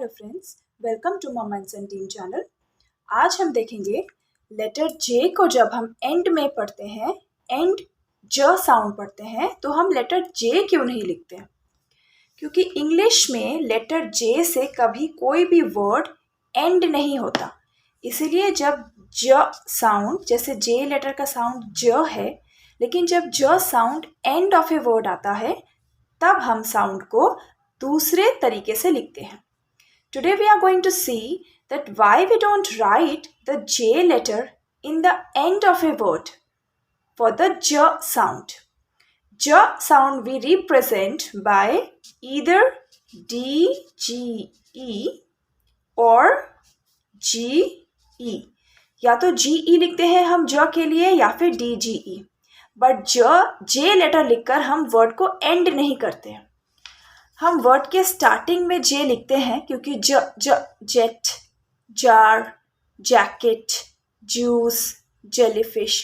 Hello friends, welcome to mamma and son team channel. आज हम देखेंगे लेटर जे को जब हम एंड में पढ़ते हैं, एंड ज साउंड पढ़ते हैं, तो हम लेटर जे क्यों नहीं लिखते हैं। क्योंकि इंग्लिश में लेटर जे से कभी कोई भी वर्ड एंड नहीं होता। इसीलिए जब ज साउंड, जैसे जे लेटर का साउंड ज है, लेकिन जब ज sound end of a word आता है तब हम साउंड को दूसरे तरीके से लिखते हैं। Today we are going to see that why we don't write the J letter in the end of a word for the J sound. J sound we represent by either D, G, E or G, E. या तो G, E लिखते हैं हम ज के लिए या फिर D, G, E. But J letter लिखकर हम वर्ड को एंड नहीं करते हैं। हम वर्ड के स्टार्टिंग में जे लिखते हैं क्योंकि jet, jar, jacket, juice, jellyfish,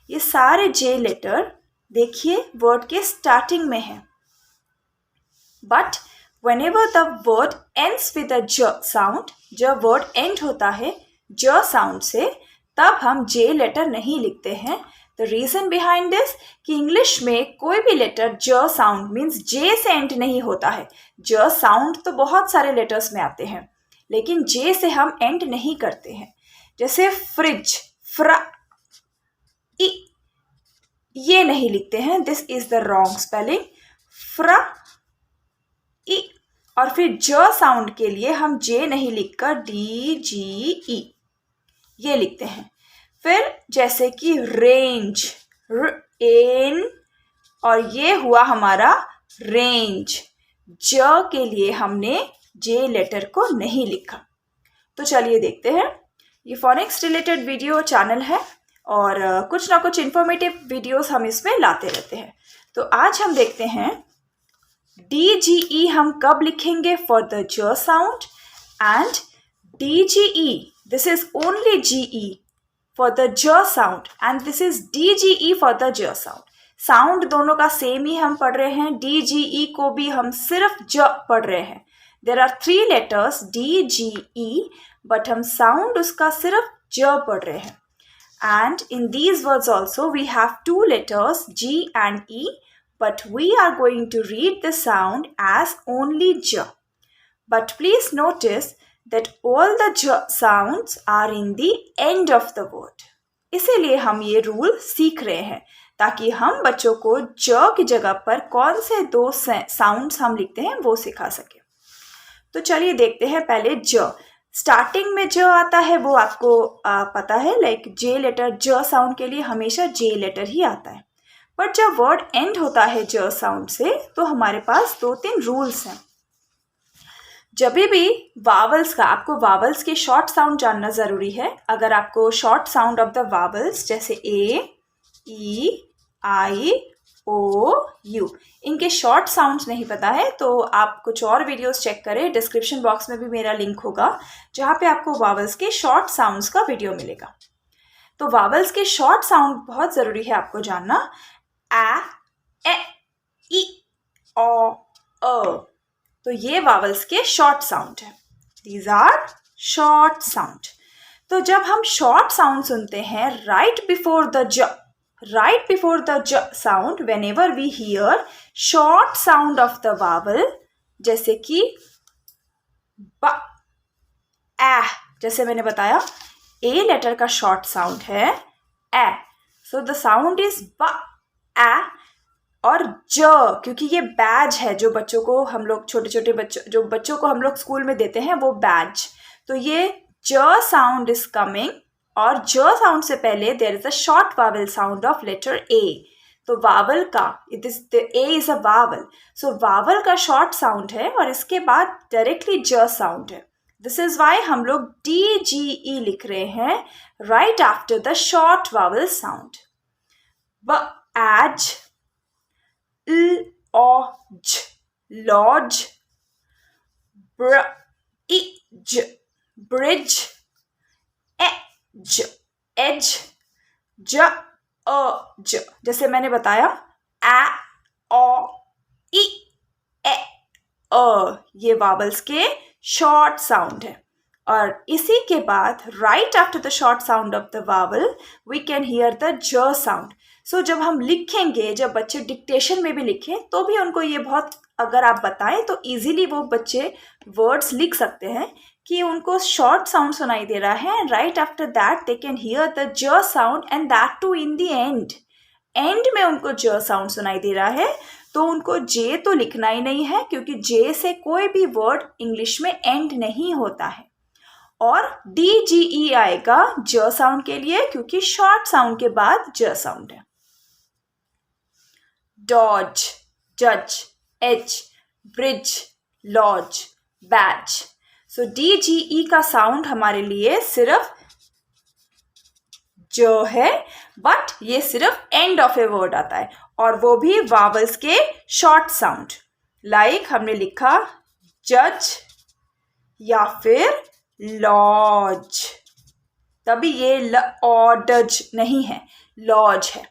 ये सारे जे लेटर देखिए वर्ड के स्टार्टिंग में है। But whenever the word ends with a j sound, जब वर्ड एंड होता है ज साउंड से, तब हम जे लेटर नहीं लिखते हैं। द रीज़न बिहाइंड दिस कि इंग्लिश में कोई भी लेटर ज साउंड मीन्स जे से एंड नहीं होता है। ज साउंड तो बहुत सारे लेटर्स में आते हैं, लेकिन जे से हम एंड नहीं करते हैं। जैसे फ्रिज, फ्रा, ई, ये नहीं लिखते हैं, this is the wrong spelling. फ्रा, ई, और फिर ज साउंड के लिए हम जे नहीं लिखकर डी, जी, ई ये लिखते हैं। फिर जैसे कि रेंज, एन, और ये हुआ हमारा रेंज। ज के लिए हमने जे लेटर को नहीं लिखा। तो चलिए देखते हैं। ये फोनिक्स रिलेटेड वीडियो चैनल है और कुछ ना कुछ इंफॉर्मेटिव वीडियोस हम इसमें लाते रहते हैं। तो आज हम देखते हैं डी, जी, ई हम कब लिखेंगे फॉर द ज sound, and D, G, E this is only GE for the j sound and this is DGE for the j sound. Sound दोनों का सेम ही हम पढ़ रहे हैं, DGE को भी हम सिर्फ ज पढ़ रहे हैं। There are 3 letters DGE but हम साउंड उसका सिर्फ ज पढ़ रहे हैं। And in these words also we have 2 letters G and E but we are going to read the sound as only j. But please notice that all the j sounds are in the end of the word. इसीलिए हम ये rule सीख रहे हैं ताकि हम बच्चों को ज की जगह पर कौन से 2 साउंड्स हम लिखते हैं वो सिखा सके। तो चलिए देखते हैं। पहले ज, स्टार्टिंग में ज आता है वो आपको पता है, लाइक जे लेटर ज साउंड के लिए हमेशा जे लेटर ही आता है। बट जब वर्ड एंड होता है ज साउंड से तो हमारे पास 2-3 रूल्स हैं। जब भी वावल्स का, आपको वावल्स के शॉर्ट साउंड जानना ज़रूरी है। अगर आपको short sound of the vowels जैसे ए, ई, आई, ओ, यू, इनके शॉर्ट साउंड्स नहीं पता है तो आप कुछ और वीडियोस चेक करें। डिस्क्रिप्शन बॉक्स में भी मेरा लिंक होगा जहाँ पे आपको वावल्स के शॉर्ट साउंड्स का वीडियो मिलेगा। तो वावल्स के शॉर्ट साउंड बहुत ज़रूरी है आपको जानना। ए, ई, ओ, अ, तो ये वावल्स के शॉर्ट साउंड है। These are short sound. तो जब हम शॉर्ट साउंड सुनते हैं राइट बिफोर द ज sound, whenever we hear short sound of the vowel, जैसे कि ब, ए, जैसे मैंने बताया ए लेटर का शॉर्ट साउंड है A, so the sound is ब, ए, और ज, क्योंकि ये बैज है जो बच्चों को हम लोग, छोटे बच्चों को हम लोग स्कूल में देते हैं वो बैज। तो ये ज साउंड इज कमिंग, और ज साउंड से पहले there is a short vowel sound of letter A. तो वावल का, it is the A is a vowel, so vowel का शॉर्ट साउंड है और इसके बाद डायरेक्टली ज साउंड है। दिस इज वाई हम लोग डी, जी, ई लिख रहे हैं right after the short vowel sound. ब, edge, lodge, lodge, bridge, bridge, edge, edge, ज, जैसे मैंने बताया ए, ओ, ई, ए, ये वावल्स के शॉर्ट साउंड है। और इसी के बाद right after the short sound of the vowel we can hear the ज साउंड। सो जब हम लिखेंगे, जब बच्चे डिक्टेशन में भी लिखें तो भी उनको ये बहुत, अगर आप बताएं तो इजीली वो बच्चे वर्ड्स लिख सकते हैं कि उनको शॉर्ट साउंड सुनाई दे रहा है, and right after that they can hear the ज sound, and that too in the end. End में उनको ज साउंड सुनाई दे रहा है, तो उनको जे तो लिखना ही नहीं है, क्योंकि जे से कोई भी वर्ड इंग्लिश में एंड नहीं होता है। और DGE आएगा ज साउंड के लिए, क्योंकि शॉर्ट साउंड के बाद ज साउंड है। डॉज, जज, एज, ब्रिज, लॉज, बैच। सो DGE का साउंड हमारे लिए सिर्फ जो है, बट ये सिर्फ एंड ऑफ ए वर्ड आता है, और वो भी वावल्स के शॉर्ट साउंड। लाइक हमने लिखा जज या फिर लॉज, तभी ये लॉज नहीं है, लॉज है।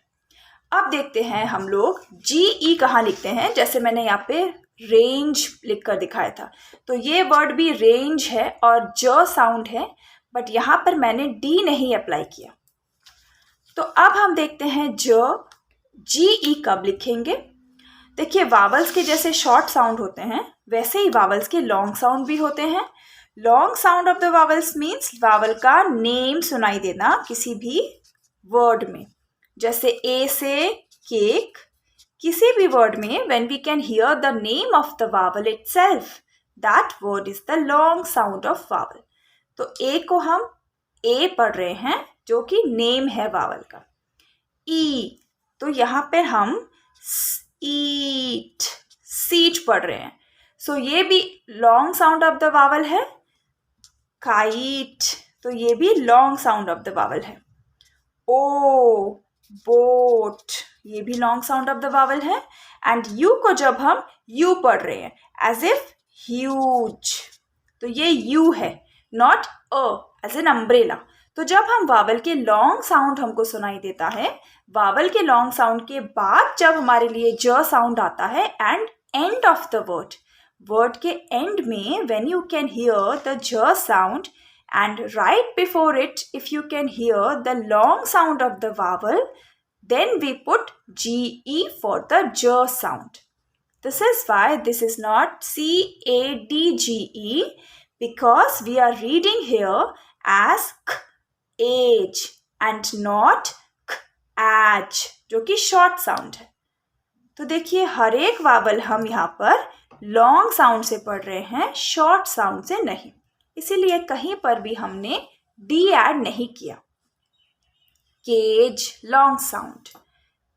अब देखते हैं हम लोग GE कहाँ लिखते हैं। जैसे मैंने यहाँ पे रेंज लिखकर दिखाया था, तो ये वर्ड भी रेंज है और ज साउंड है, बट यहाँ पर मैंने D नहीं अप्लाई किया। तो अब हम देखते हैं GE कब लिखेंगे। देखिए, वावल्स के जैसे शॉर्ट साउंड होते हैं, वैसे ही वावल्स के लॉन्ग साउंड भी होते हैं। Long sound of the vowels means vowel का नेम सुनाई देना किसी भी वर्ड में। जैसे ए से केक, किसी भी वर्ड में when we can hear the name of the vowel itself, that word is the long sound of vowel. तो ए को हम ए पढ़ रहे हैं, जो कि नेम है वावल का। ई, तो यहाँ पर हम ईट, सीट पढ़ रहे हैं, सो ये भी long sound of the vowel है। काइट, तो ये भी long sound of the vowel है। ओ, बोट, ये भी long sound of the vowel है। एंड यू को जब हम यू पढ़ रहे हैं एज इफ ह्यूज, तो ये यू है, नॉट एज एन अम्ब्रेला। तो जब हम वावल के लॉन्ग साउंड हमको सुनाई देता है, वावल के लॉन्ग साउंड के बाद जब हमारे लिए ज साउंड आता है and and of the word, word के एंड में when you can hear the ज sound and right before it if you can hear the long sound of the vowel, then we put GE for the j sound. This is why this is not CADGE, because we are reading here as k, age, and not k, aj, जो कि short sound है। तो देखिए, हर एक vowel हम यहाँ पर long sound से पढ़ रहे हैं, शॉर्ट साउंड से नहीं, इसीलिए कहीं पर भी हमने D ऐड नहीं किया। Cage, long sound.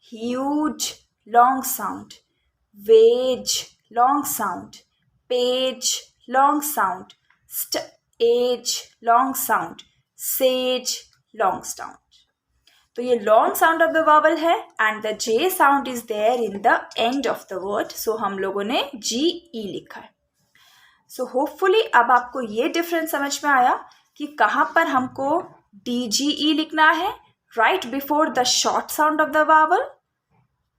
Huge, long sound. Wage, long sound. Page, long sound. Age, long sound. Sage, long sound. तो ये long sound of the vowel है, and the J sound is there in the end of the word, so हम लोगों ने GE लिखा है। So hopefully अब आपको ये डिफरेंस समझ में आया कि कहाँ पर हमको DGE लिखना है right before the short sound of the vowel,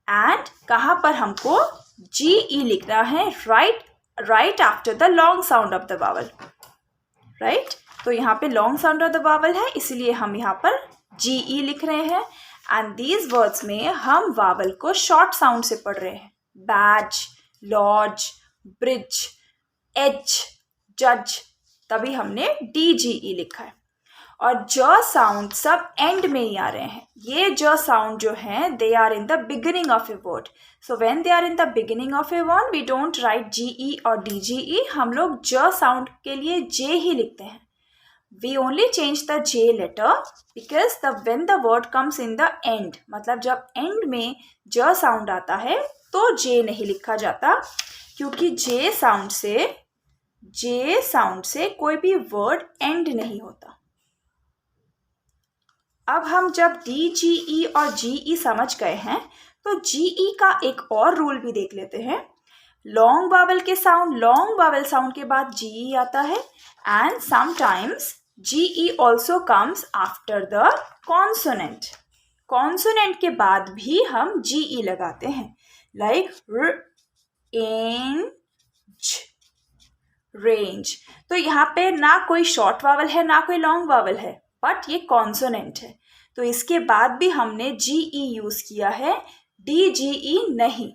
and कहाँ पर हमको GE लिखना है right after the long sound of the vowel, right. तो यहाँ पे long sound of the vowel है, इसलिए हम यहाँ पर GE लिख रहे हैं, एंड दीज वर्ड्स में हम वावल को शॉर्ट साउंड से पढ़ रहे हैं। बैज, लॉज, ब्रिज, एज, जज, तभी हमने DGE लिखा है। और ज साउंड सब एंड में ही आ रहे हैं। ये ज साउंड जो है they are in the beginning of a word, so when they are in the beginning of a word we don't write GE और DGE, हम लोग ज साउंड के लिए J ही लिखते हैं। We only change the J letter because when the word comes in the end, मतलब जब end में j साउंड आता है तो J नहीं लिखा जाता, क्योंकि J साउंड से कोई भी वर्ड end नहीं होता। अब हम जब DGE और GE समझ गए हैं, तो GE का एक और रूल भी देख लेते हैं। लॉन्ग वावल साउंड के बाद GE आता है, and sometimes GE also comes after the consonant. Consonant के बाद भी हम GE लगाते हैं, लाइक रेंज। तो यहाँ पे ना कोई शॉर्ट वावल है ना कोई लॉन्ग वावल है, बट ये कॉन्सोनेंट है, तो इसके बाद भी हमने GE यूज किया है, DGE नहीं।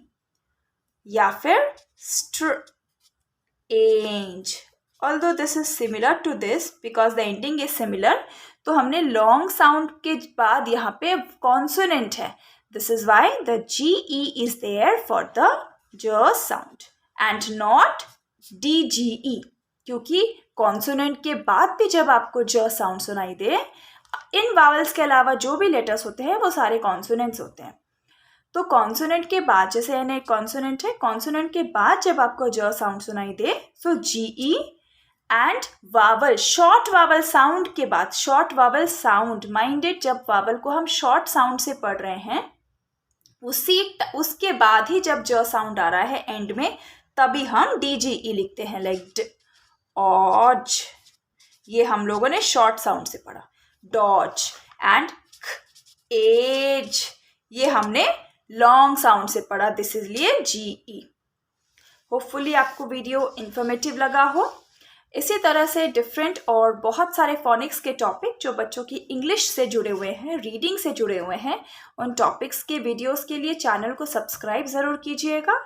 या फिर strange, although this is similar to this because the ending is similar, तो हमने लॉन्ग साउंड के बाद यहाँ पे कॉन्सोनेंट है, this is why the GE is there for the j sound and not DGE, क्योंकि कॉन्सोनेंट के बाद भी जब आपको j साउंड सुनाई दे, इन वावल्स के अलावा जो भी लेटर्स होते हैं वो सारे कॉन्सोनेंट्स होते हैं। तो कॉन्सोनेंट के बाद, जैसे यानी कॉन्सोनेंट है, कॉन्सोनेंट के बाद जब आपको j साउंड सुनाई दे, सो GE and vowel, short vowel sound के बाद, शॉर्ट वावल साउंड माइंडेड, जब वावल को हम शॉर्ट साउंड से पढ़ रहे हैं, उसके बाद ही जब j साउंड आ रहा है एंड में, तभी हम DGE लिखते हैं, लाइक ऑज, ये हम लोगों ने शॉर्ट साउंड से पढ़ा, डॉज एंड एज, ये हमने लॉन्ग साउंड से पढ़ा, दिस इज लिए GE। होपफुली आपको वीडियो इंफॉर्मेटिव लगा हो। इसी तरह से डिफरेंट और बहुत सारे फोनिक्स के टॉपिक जो बच्चों की इंग्लिश से जुड़े हुए हैं, रीडिंग से जुड़े हुए हैं, उन टॉपिक्स के वीडियोस के लिए चैनल को सब्सक्राइब ज़रूर कीजिएगा।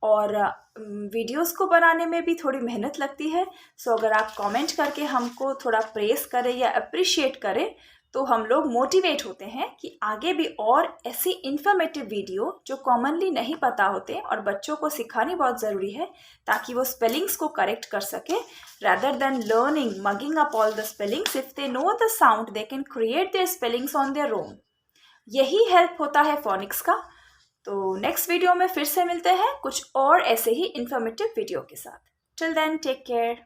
और वीडियोस को बनाने में भी थोड़ी मेहनत लगती है, सो अगर आप कमेंट करके हमको थोड़ा प्रेस करें या अप्रिशिएट करें तो हम लोग मोटिवेट होते हैं कि आगे भी और ऐसी इन्फॉर्मेटिव वीडियो जो कॉमनली नहीं पता होते और बच्चों को सिखानी बहुत ज़रूरी है ताकि वो स्पेलिंग्स को करेक्ट कर सके, rather than learning mugging up all the spellings, if they know the sound they can create their spellings on their own। यही हेल्प होता है फोनिक्स का। तो नेक्स्ट वीडियो में फिर से मिलते हैं कुछ और ऐसे ही इन्फॉर्मेटिव वीडियो के साथ। Till then take care.